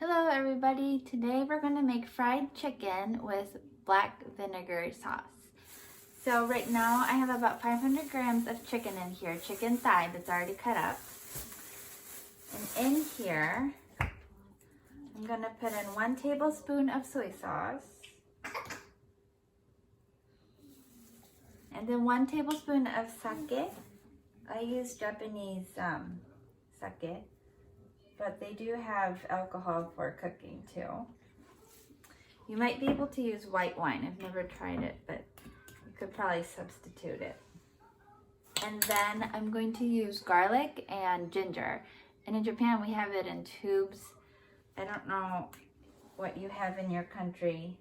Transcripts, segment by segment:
Hello everybody, today we're going to make fried chicken with black vinegar sauce. So right now I have about 500 grams of chicken in here, chicken thigh that's already cut up. And in here, I'm going to put in 1 tablespoon of soy sauce. And then 1 tablespoon of sake. I use Japanese sake. But they do have alcohol for cooking too. You might be able to use white wine. I've never tried it, but you could probably substitute it. And then I'm going to use garlic and ginger. And in Japan, we have it in tubes. I don't know what you have in your country.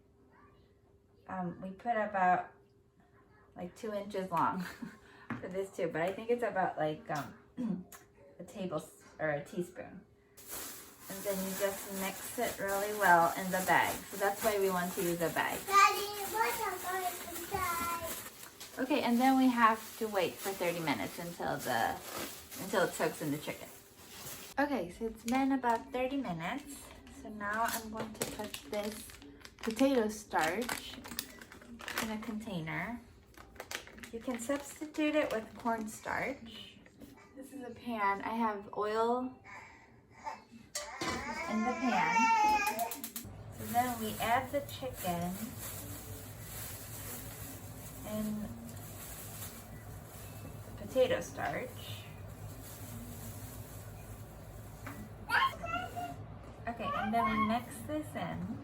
We put about like 2 inches long for this too, but I think it's about like a teaspoon. And then you just mix it really well in the bag. So that's why we want to use a bag. Daddy, what's going inside? Okay, and then we have to wait for 30 minutes until it soaks in the chicken. Okay, so it's been about 30 minutes. So now I'm going to put this potato starch in a container. You can substitute it with cornstarch. This is a pan. I have oil in the pan. So then we add the chicken and the potato starch. Okay, and then we mix this in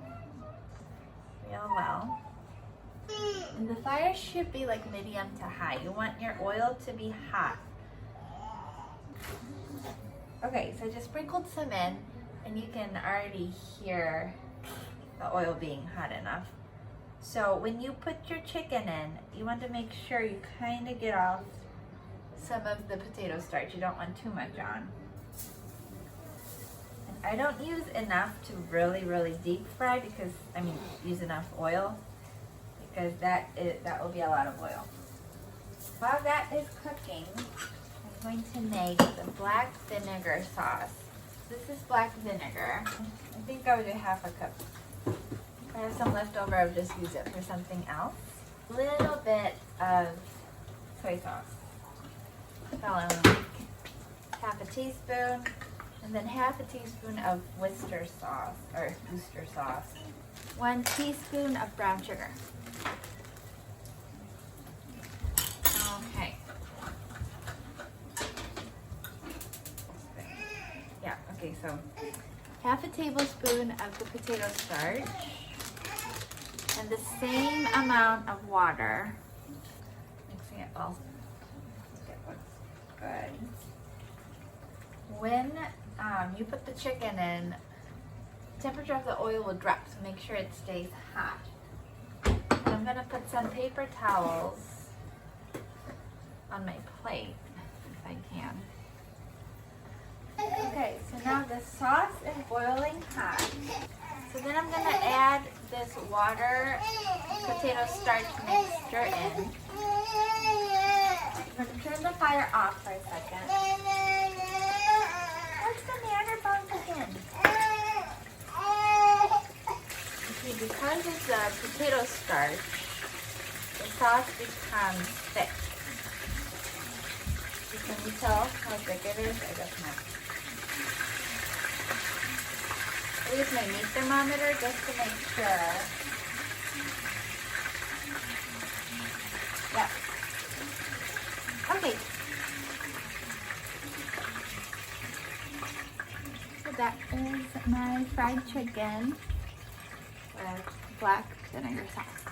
real well. And the fire should be like medium to high. You want your oil to be hot. Okay, so I just sprinkled some in, and you can already hear the oil being hot enough. So when you put your chicken in, you want to make sure you kind of get off some of the potato starch. You don't want too much on. And I don't use enough to really deep fry because, use enough oil because that will be a lot of oil. While that is cooking, I'm going to make the black vinegar sauce. This is black vinegar. I think I would do half a cup. If I have some left over, I would just use it for something else. A little bit of soy sauce. Half a teaspoon, and then half a teaspoon of Worcester sauce. 1 teaspoon of brown sugar. Okay. Yeah, okay, so half a tablespoon of the potato starch and the same amount of water. Mixing it all. Get what's good. When you put the chicken in, the temperature of the oil will drop, so make sure it stays hot. And I'm gonna put some paper towels on my plate, if I can. Okay, so now the sauce is boiling hot. So then I'm gonna add this water potato starch mixture in. I'm gonna turn the fire off for a second. What's the matter, Pumpkin? Okay, because it's a potato starch, the sauce becomes thick. Can you tell how thick it is? I guess not. I use my meat thermometer just to make sure. Yeah. Okay. So that is my fried chicken with black vinegar sauce.